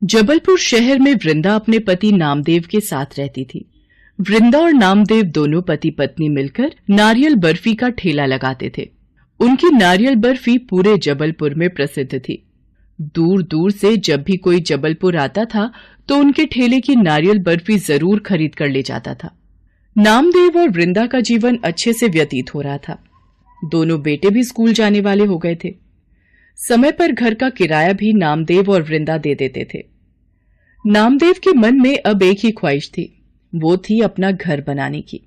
जबलपुर शहर में वृंदा अपने पति नामदेव के साथ रहती थी। वृंदा और नामदेव दोनों पति पत्नी मिलकर नारियल बर्फी का ठेला लगाते थे। उनकी नारियल बर्फी पूरे जबलपुर में प्रसिद्ध थी। दूर दूर से जब भी कोई जबलपुर आता था तो उनके ठेले की नारियल बर्फी जरूर खरीद कर ले जाता था। नामदेव और वृंदा का जीवन अच्छे से व्यतीत हो रहा था। दोनों बेटे भी स्कूल जाने वाले हो गए थे। समय पर घर का किराया भी नामदेव और वृंदा दे देते थे। नामदेव के मन में अब एक ही ख्वाहिश थी, वो थी अपना घर बनाने की।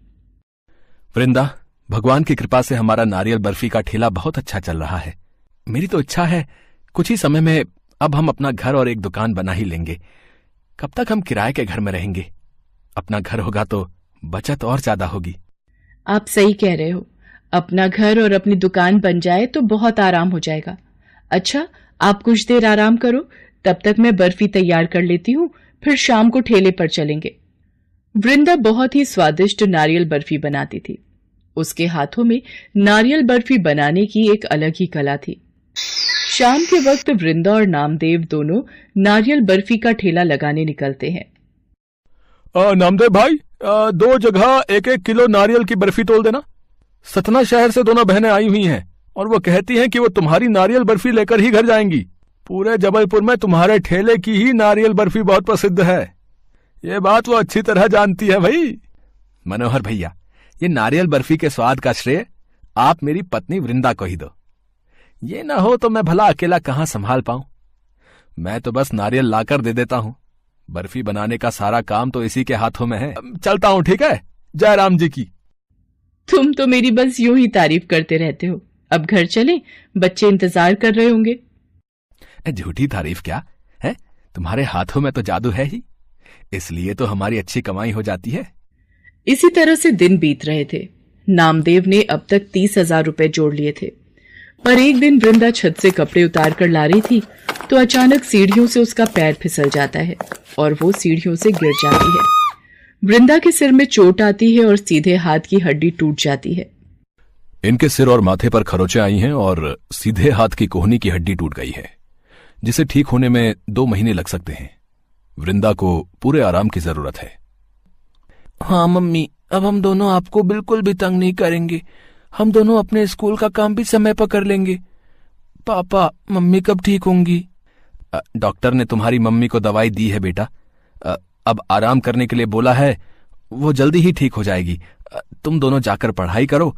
वृंदा, भगवान की कृपा से हमारा नारियल बर्फी का ठेला बहुत अच्छा चल रहा है। मेरी तो इच्छा है कुछ ही समय में अब हम अपना घर और एक दुकान बना ही लेंगे। कब तक हम किराए के घर में रहेंगे? अपना घर होगा तो बचत और ज्यादा होगी। आप सही कह रहे हो। अपना घर और अपनी दुकान बन जाए तो बहुत आराम हो जाएगा। अच्छा, आप कुछ देर आराम करो, तब तक मैं बर्फी तैयार कर लेती हूँ, फिर शाम को ठेले पर चलेंगे। वृंदा बहुत ही स्वादिष्ट नारियल बर्फी बनाती थी। उसके हाथों में नारियल बर्फी बनाने की एक अलग ही कला थी। शाम के वक्त वृंदा और नामदेव दोनों नारियल बर्फी का ठेला लगाने निकलते हैं। नामदेव भाई, 2 जगह 1-1 किलो नारियल की बर्फी तोल देना। सतना शहर से दोनों बहनें आई हुई हैं और वो कहती हैं कि वो तुम्हारी नारियल बर्फी लेकर ही घर जाएंगी। पूरे जबलपुर में तुम्हारे ठेले की ही नारियल बर्फी बहुत प्रसिद्ध है। ये बात वो अच्छी तरह जानती है भाई। मनोहर भैया, ये नारियल बर्फी के स्वाद का श्रेय आप मेरी पत्नी वृंदा को ही दो। ये ना हो तो मैं भला अकेला कहां संभाल पाऊं। मैं तो बस नारियल लाकर दे देता हूं। बर्फी बनाने का सारा काम तो इसी के हाथों में है। चलता हूं, ठीक है? जय राम जी की। तुम तो मेरी बस यूं ही तारीफ करते रहते हो। अब घर चलें, बच्चे इंतजार कर रहे होंगे। झूठी तारीफ क्या है? तुम्हारे हाथों में तो जादू है ही, इसलिए तो हमारी अच्छी कमाई हो जाती है। इसी तरह से दिन बीत रहे थे। नामदेव ने अब तक 30,000 रुपए जोड़ लिए थे। पर एक दिन वृंदा छत से कपड़े उतार कर ला रही थी तो अचानक सीढ़ियों से उसका पैर फिसल जाता है और वो सीढ़ियों से गिर जाती है। वृंदा के सिर में चोट आती है और सीधे हाथ की हड्डी टूट जाती है। इनके सिर और माथे पर खरोंचे आई हैं और सीधे हाथ की कोहनी की हड्डी टूट गई है, जिसे ठीक होने में 2 महीने लग सकते हैं। वृंदा को पूरे आराम की जरूरत है। हाँ मम्मी, अब हम दोनों आपको बिल्कुल भी तंग नहीं करेंगे। हम दोनों अपने स्कूल का काम भी समय पर कर लेंगे। पापा, मम्मी कब ठीक होंगी? डॉक्टर ने तुम्हारी मम्मी को दवाई दी है बेटा। अब आराम करने के लिए बोला है। वो जल्दी ही ठीक हो जाएगी। तुम दोनों जाकर पढ़ाई करो।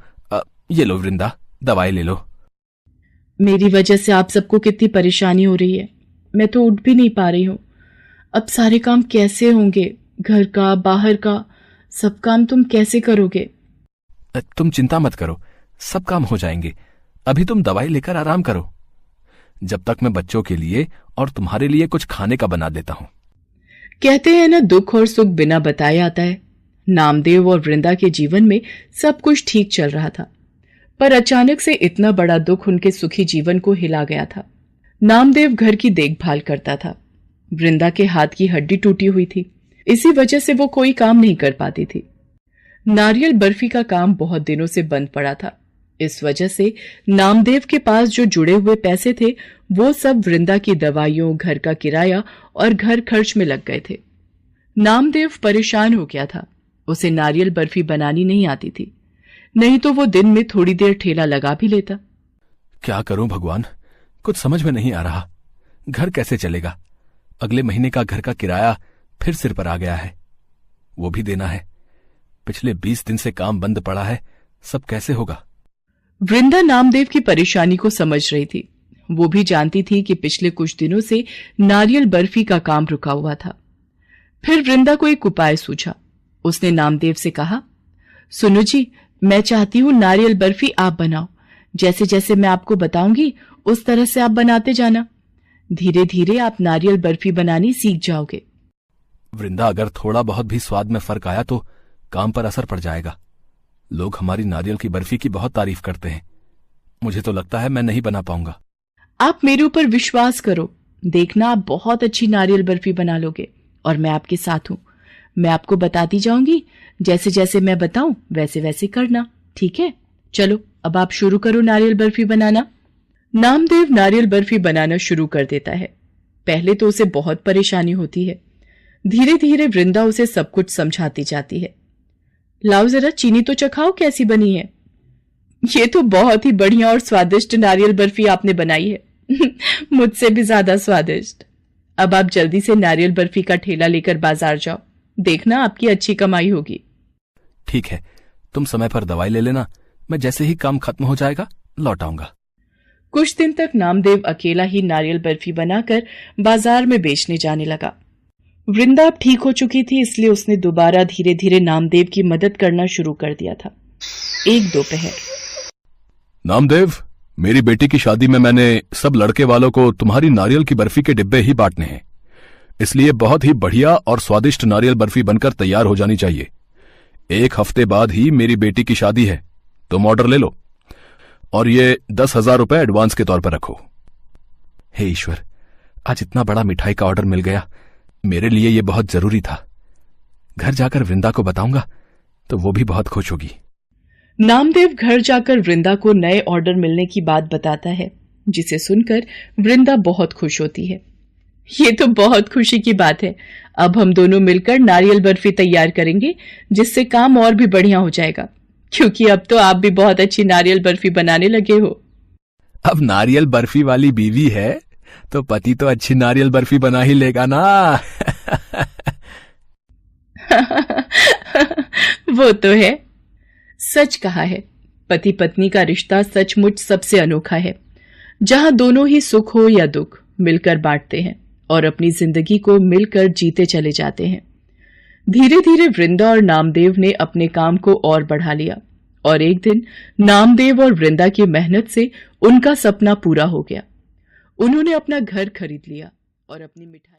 ये लो वृंदा, दवाई ले लो। मेरी वजह से आप सबको कितनी परेशानी हो रही है। मैं तो उठ भी नहीं पा रही हूँ। अब सारे काम कैसे होंगे? घर का, बाहर का, सब काम तुम कैसे करोगे? तुम चिंता मत करो, सब काम हो जाएंगे। अभी तुम दवाई लेकर आराम करो, जब तक मैं बच्चों के लिए और तुम्हारे लिए कुछ खाने का बना देता हूं। कहते हैं ना, दुख और सुख बिना बताए आता है। नामदेव और वृंदा के जीवन में सब कुछ ठीक चल रहा था, पर अचानक से इतना बड़ा दुख उनके सुखी जीवन को हिला गया था। नामदेव घर की देखभाल करता था। वृंदा के हाथ की हड्डी टूटी हुई थी, इसी वजह से वो कोई काम नहीं कर पाती थी। नारियल बर्फी का काम बहुत दिनों से बंद पड़ा था। इस वजह से नामदेव के पास जो जुड़े हुए पैसे थे वो सब वृंदा की दवाइयों, घर का किराया और घर खर्च में लग गए थे। नामदेव परेशान हो गया था। उसे नारियल बर्फी बनानी नहीं आती थी, नहीं तो वो दिन में थोड़ी देर ठेला लगा भी लेता। क्या करूं भगवान, कुछ समझ में नहीं आ रहा। घर कैसे चलेगा? अगले महीने का घर का किराया फिर सिर पर आ गया है, वो भी देना है। पिछले 20 दिन से काम बंद पड़ा है, सब कैसे होगा? वृंदा नामदेव की परेशानी को समझ रही थी। वो भी जानती थी कि पिछले कुछ दिनों से नारियल बर्फी का काम रुका हुआ था। फिर वृंदा को एक उपाय सूझा। उसने नामदेव से कहा, सुनो जी, मैं चाहती हूं नारियल बर्फी आप बनाओ। जैसे जैसे मैं आपको बताऊंगी उस तरह से आप बनाते जाना। धीरे धीरे आप नारियल बर्फी बनानी सीख जाओगे। वृंदा, अगर थोड़ा बहुत भी स्वाद में फर्क आया तो काम पर असर पड़ जाएगा। लोग हमारी नारियल की बर्फी की बहुत तारीफ करते हैं। मुझे तो लगता है मैं नहीं बना पाऊंगा। आप मेरे ऊपर विश्वास करो, देखना आप बहुत अच्छी नारियल बर्फी बना लोगे और मैं आपके साथ हूं। मैं आपको बताती जाऊंगी, जैसे जैसे मैं बताऊं वैसे वैसे करना, ठीक है? चलो अब आप शुरू करो नारियल बर्फी बनाना। नामदेव नारियल बर्फी बनाना शुरू कर देता है। पहले तो उसे बहुत परेशानी होती है। धीरे धीरे वृंदा उसे सब कुछ समझाती जाती है। लाओ जरा चीनी तो चखाओ, कैसी बनी है। ये तो बहुत ही बढ़िया और स्वादिष्ट नारियल बर्फी आपने बनाई है। मुझसे भी ज्यादा स्वादिष्ट। अब आप जल्दी से नारियल बर्फी का ठेला लेकर बाजार जाओ, देखना आपकी अच्छी कमाई होगी। ठीक है, तुम समय पर दवाई ले लेना, मैं जैसे ही काम खत्म हो जाएगा लौट आऊंगा। कुछ दिन तक नामदेव अकेला ही नारियल बर्फी बनाकर बाजार में बेचने जाने लगा। वृंदा अब ठीक हो चुकी थी, इसलिए उसने दोबारा धीरे धीरे नामदेव की मदद करना शुरू कर दिया था। एक दोपहर। नामदेव, मेरी बेटी की शादी में मैंने सब लड़के वालों को तुम्हारी नारियल की बर्फी के डिब्बे ही बांटने हैं, इसलिए बहुत ही बढ़िया और स्वादिष्ट नारियल बर्फी बनकर तैयार हो जानी चाहिए। 1 हफ्ते बाद ही मेरी बेटी की शादी है, तुम ऑर्डर ले लो और ये 10,000 रुपए एडवांस के तौर पर रखो। हे ईश्वर, आज इतना बड़ा मिठाई का ऑर्डर मिल गया, मेरे लिए ये बहुत जरूरी था। घर जाकर वृंदा को बताऊंगा तो वो भी बहुत खुश होगी। नामदेव घर जाकर वृंदा को नए ऑर्डर मिलने की बात बताता है, जिसे सुनकर वृंदा बहुत खुश होती है। ये तो बहुत खुशी की बात है। अब हम दोनों मिलकर नारियल बर्फी तैयार करेंगे, जिससे काम और भी बढ़िया हो जाएगा, क्योंकि अब तो आप भी बहुत अच्छी नारियल बर्फी बनाने लगे हो। अब नारियल बर्फी वाली बीवी है तो पति तो अच्छी नारियल बर्फी बना ही लेगा ना। वो तो है। सच कहा है, पति पत्नी का रिश्ता सचमुच सबसे अनोखा है, जहां दोनों ही सुख हो या दुख मिलकर बांटते हैं और अपनी जिंदगी को मिलकर जीते चले जाते हैं। धीरे धीरे वृंदा और नामदेव ने अपने काम को और बढ़ा लिया और एक दिन नामदेव और वृंदा की मेहनत से उनका सपना पूरा हो गया। उन्होंने अपना घर खरीद लिया और अपनी मिठाई